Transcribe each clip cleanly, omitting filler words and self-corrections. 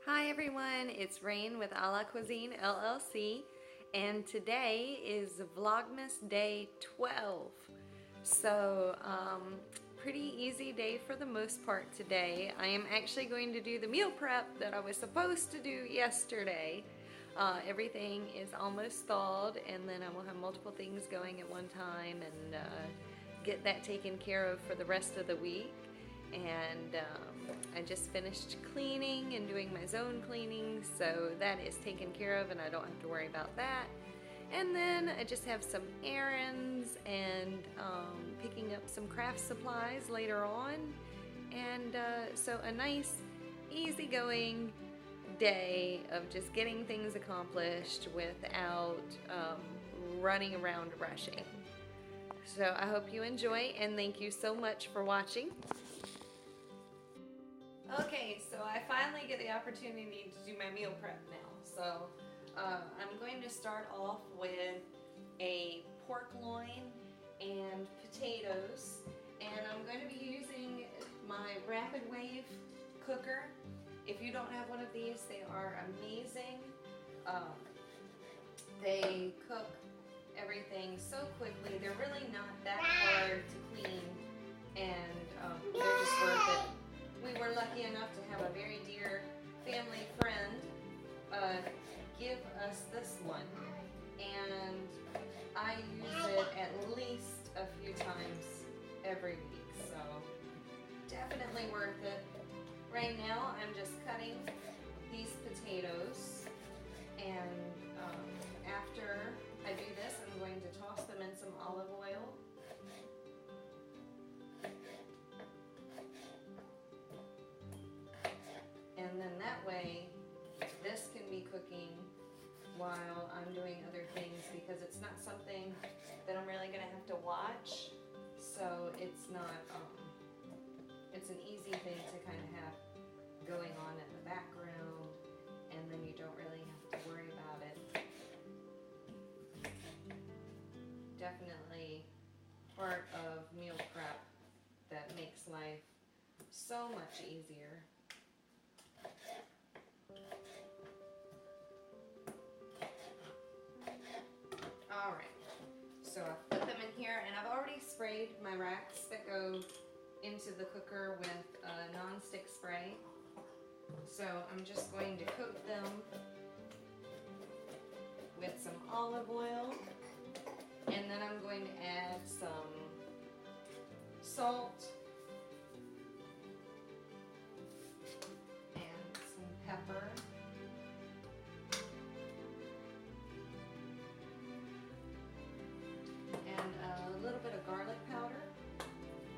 Hi everyone, it's Rain with A La Cuisine LLC, and today is Vlogmas Day 12. So, pretty easy day for the most part today. I am actually going to do the meal prep that I was supposed to do yesterday. Everything is almost thawed, and then I will have multiple things going at one time and get that taken care of for the rest of the week. And I just finished cleaning and doing my zone cleaning, so that is taken care of and I don't have to worry about that. And then I just have some errands and picking up some craft supplies later on. And so a nice, easygoing day of just getting things accomplished without running around rushing. So I hope you enjoy, and thank you so much for watching. Okay, so I finally get the opportunity to do my meal prep now. So I'm going to start off with a pork loin and potatoes, and I'm going to be using my Rapid Wave cooker. If you don't have one of these, they are amazing. They cook everything so quickly. They're really not that hard to clean, and they're just worth it. We were lucky enough to have a very dear family friend give us this one, and I use it at least a few times every week, so definitely worth it. Right now I'm just cutting these potatoes, and after I do this I'm going to toss them in some olive oil. And then that way, this can be cooking while I'm doing other things, because it's not something that I'm really going to have to watch. So it's not, it's an easy thing to kind of have going on in the background, and then you don't really have to worry about it. Definitely part of meal prep that makes life so much easier. Alright, so I've put them in here, and I've already sprayed my racks that go into the cooker with a non-stick spray. So I'm just going to coat them with some olive oil, and then I'm going to add some salt and some pepper. And a little bit of garlic powder,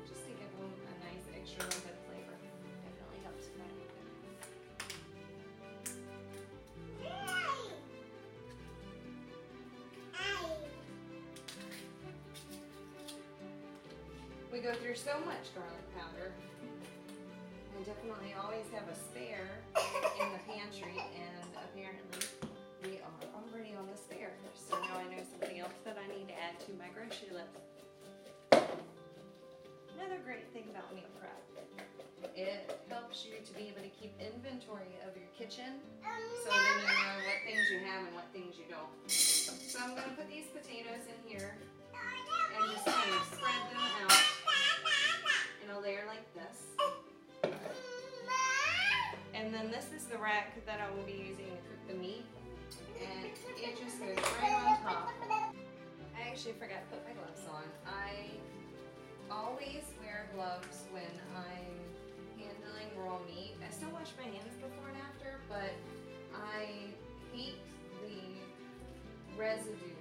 just to give them a nice extra little bit of flavor. Definitely helps if I make it. We go through so much garlic powder. I definitely always have a spare in the pantry, and apparently we are already on the spare. So now I know something else that I need to add to my grocery list. Another great thing about meal prep, it helps you to be able to keep inventory of your kitchen, so then you know what things you have and what things you don't. So I'm going to put these potatoes in here and just kind of spread them out in a layer like this. And then this is the rack that I will be using to cook the meat, and it just goes right on top. I actually forgot to put my gloves on. I always wear gloves when I'm handling raw meat. I still wash my hands before and after, but I hate the residue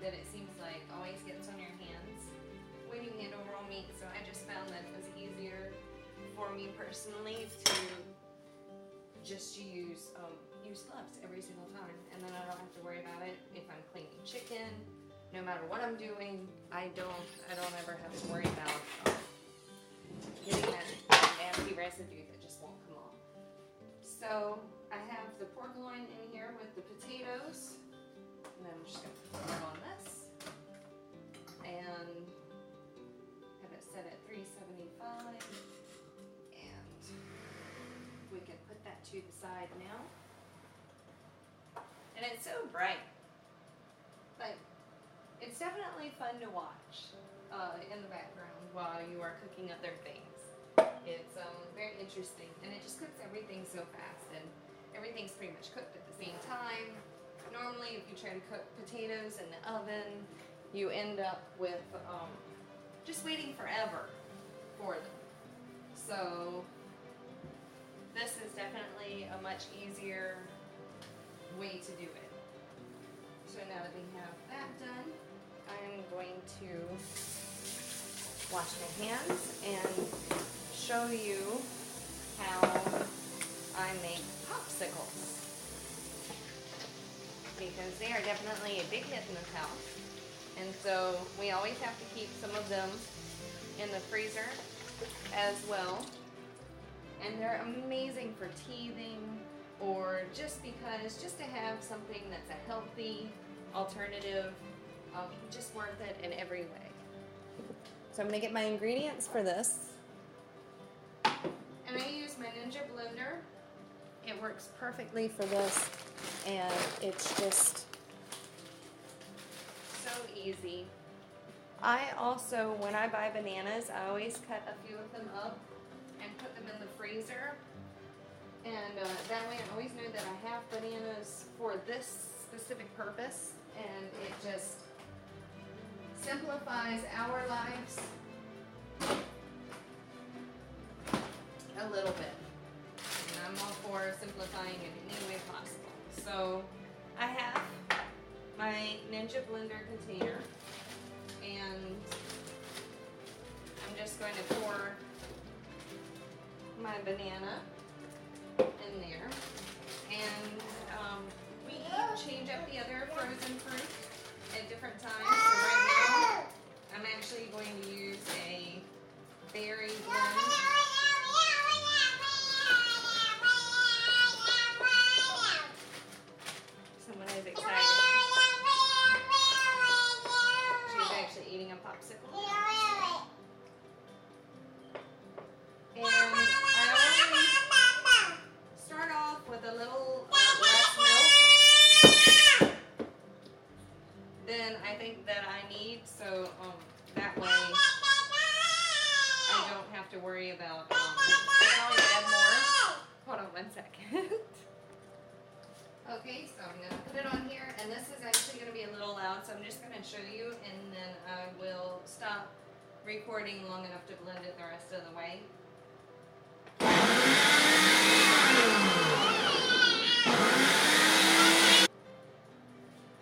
that it seems like always gets on your hands when you handle raw meat. So I just found that it was easier for me personally to just use gloves every single time, and then I don't have to worry about it if I'm cleaning chicken. No matter what I'm doing, I don't ever have to worry about getting that nasty residue that just won't come off. So I have the pork loin in here with the potatoes, and then I'm just going to put it on this and have it set at 375, and we can put that to to the side now. And it's so bright. Like, it's definitely fun to watch in the background while you are cooking other things. It's very interesting, and it just cooks everything so fast, and everything's pretty much cooked at the same time. Normally, if you try to cook potatoes in the oven, you end up with just waiting forever for them. So this is definitely a much easier way to do it. So now that we have that done, I'm going to wash my hands and show you how I make popsicles, because they are definitely a big hit in this house, and so we always have to keep some of them in the freezer as well. And they're amazing for teething, or just to have something that's a healthy alternative, just worth it in every way. So I'm going to get my ingredients for this. And I use my Ninja blender. It works perfectly for this, and it's just so easy. I also, when I buy bananas, I always cut a few of them up and put them in the freezer. And that way I always know that I have bananas for this specific purpose, and it just simplifies our lives a little bit. And I'm all for simplifying it in any way possible. So I have my Ninja blender container, and I'm just going to pour my banana in there. And we change up the other frozen fruit at different times. So right now, I'm actually going to use a berry blend. Someone is excited. She's actually eating a popsicle. And I always start off with a little less milk than I think that I need, so that way I don't have to worry about, I can always add more. Hold on one second. Okay, so I'm going to put it on here, and this is actually going to be a little loud, so I'm just going to show you, and then I will stop recording long enough to blend it the rest of the way.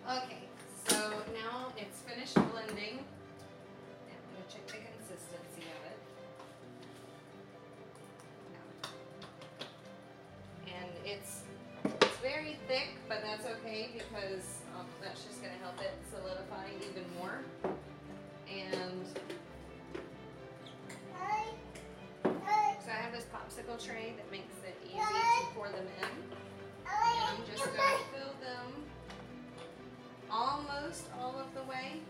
Okay, so now it's finished blending, and I'm going to check the consistency of it. And it's very thick, but that's okay, because that's just going to help it solidify even more. And so I have this popsicle tray that makes it easy to pour them in. And I'm just going to fill them almost all of the way.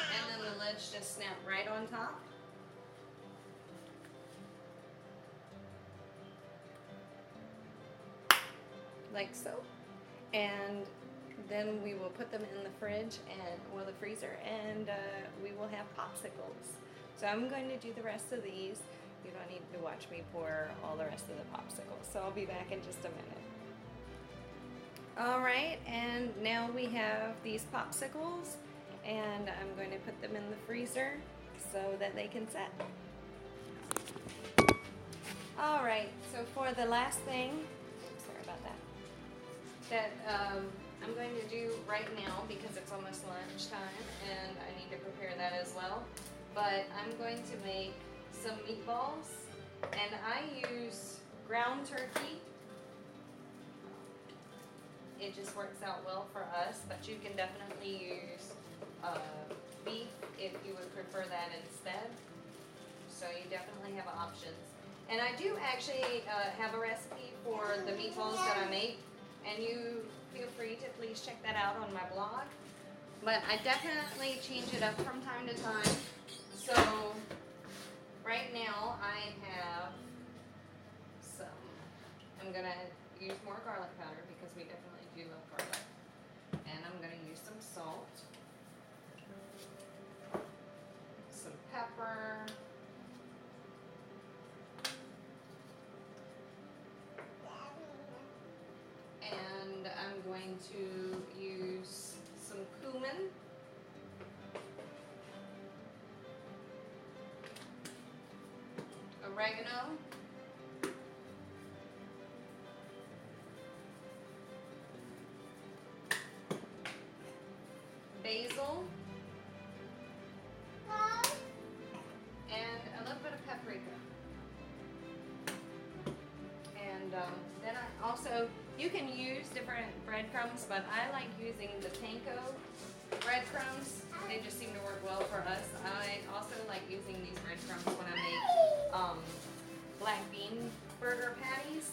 And then the lids just snap right on top. Like so. And then we will put them in the fridge the freezer, and we will have popsicles. So I'm going to do the rest of these. You don't need to watch me pour all the rest of the popsicles. So I'll be back in just a minute. All right, and now we have these popsicles, and I'm going to put them in the freezer so that they can set. All right, so for the last thing, sorry about that, I'm going to do right now, because it's almost lunchtime and I need to prepare that as well, but I'm going to make some meatballs, and I use ground turkey. It just works out well for us, but you can definitely use beef if you would prefer that instead. So you definitely have options. And I do actually have a recipe for the meatballs that I make, and you feel free to please check that out on my blog. But I definitely change it up from time to time. So right now I have some, I'm gonna use more garlic powder because we definitely do love garlic. And I'm gonna use some salt, some pepper, and I'm going to use some cumin, oregano, basil, and a little bit of paprika. And then I also, you can use different breadcrumbs, but I like using the panko breadcrumbs. They just seem to work well for us. I also like using these breadcrumbs when I make black bean burger patties.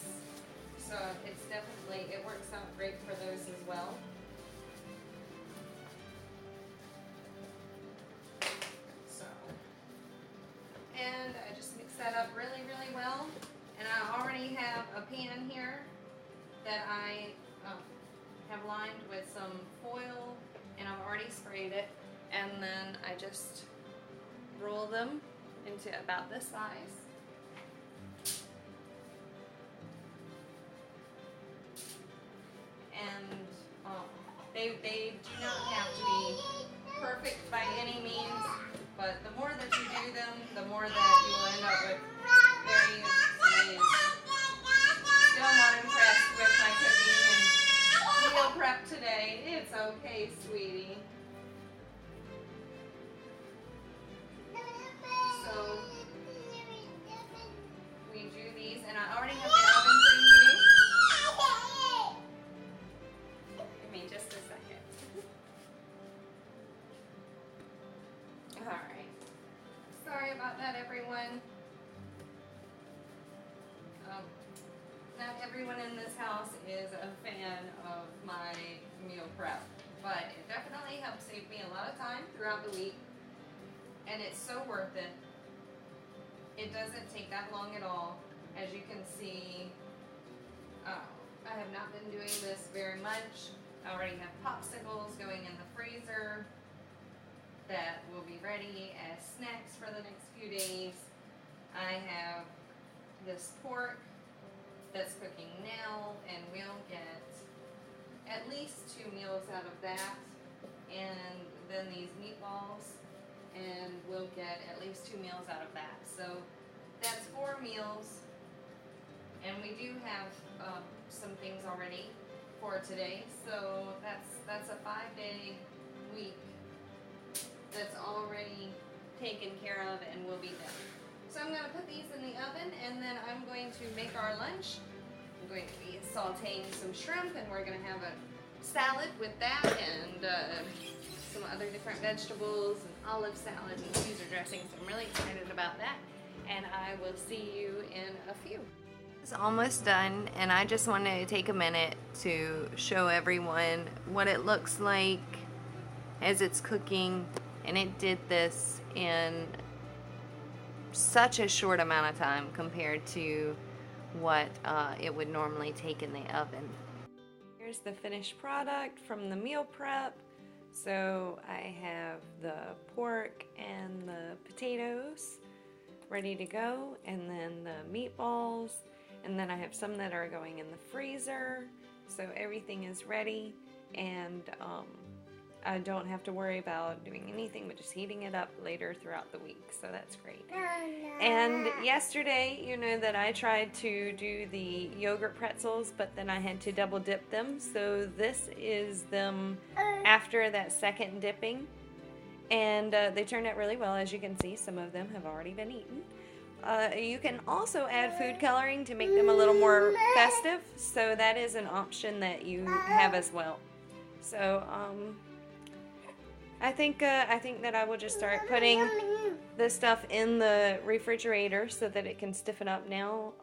So it's definitely, it works out great for those as well. So, and I just mix that up really, really well. And I already have a pan here that I have lined with some foil, and I've already sprayed it. And then I just roll them into about this size. And they do not have to be perfect by any means, but the more that you do them, the more that you will end up with very amazing. Still not impressed with my cooking and meal prep today. It's okay, sweetie. So we do these, and I already have the oven preheating. Give me just a second. Alright. Sorry about that, everyone. Not everyone in this house is a fan of my meal prep, but it definitely helps save me a lot of time throughout the week, and it's so worth it. It doesn't take that long at all. As you can see, I have not been doing this very much. I already have popsicles going in the freezer that will be ready as snacks for the next few days. I have this pork that's cooking now, and we'll get at least 2 meals out of that, and then these meatballs, and we'll get at least 2 meals out of that. So that's 4 meals, and we do have some things already for today. So that's a 5-day week that's already taken care of and will be done. So I'm going to put these in the oven, and then I'm going to make our lunch. I'm going to be sauteing some shrimp, and we're going to have a salad with that, and some other different vegetables, and olive salad, and Caesar dressing. So I'm really excited about that, and I will see you in a few. It's almost done, and I just wanted to take a minute to show everyone what it looks like as it's cooking, and it did this in such a short amount of time compared to what it would normally take in the oven. Here's the finished product from the meal prep. So I have the pork and the potatoes ready to go, and then the meatballs, and then I have some that are going in the freezer. So everything is ready, and I don't have to worry about doing anything but just heating it up later throughout the week, so that's great. And yesterday, you know that I tried to do the yogurt pretzels, but then I had to double dip them, so this is them after that second dipping, and they turned out really well. As you can see, some of them have already been eaten. You can also add food coloring to make them a little more festive, so that is an option that you have as well. So I think that I will just start putting this stuff in the refrigerator so that it can stiffen up now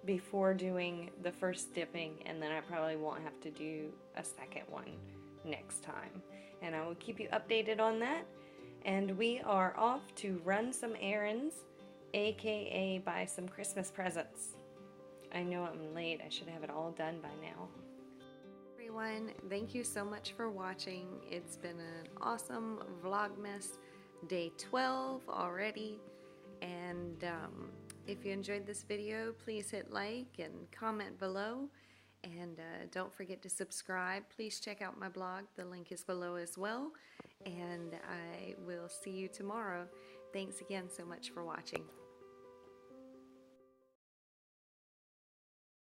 before doing the first dipping, and then I probably won't have to do a second one next time. And I will keep you updated on that. And we are off to run some errands, aka buy some Christmas presents. I know I'm late. I should have it all done by now. Everyone, thank you so much for watching. It's been an awesome Vlogmas day 12 already, and if you enjoyed this video, please hit like and comment below, and don't forget to subscribe. Please check out my blog. The link is below as well, and I will see you tomorrow. Thanks again so much for watching.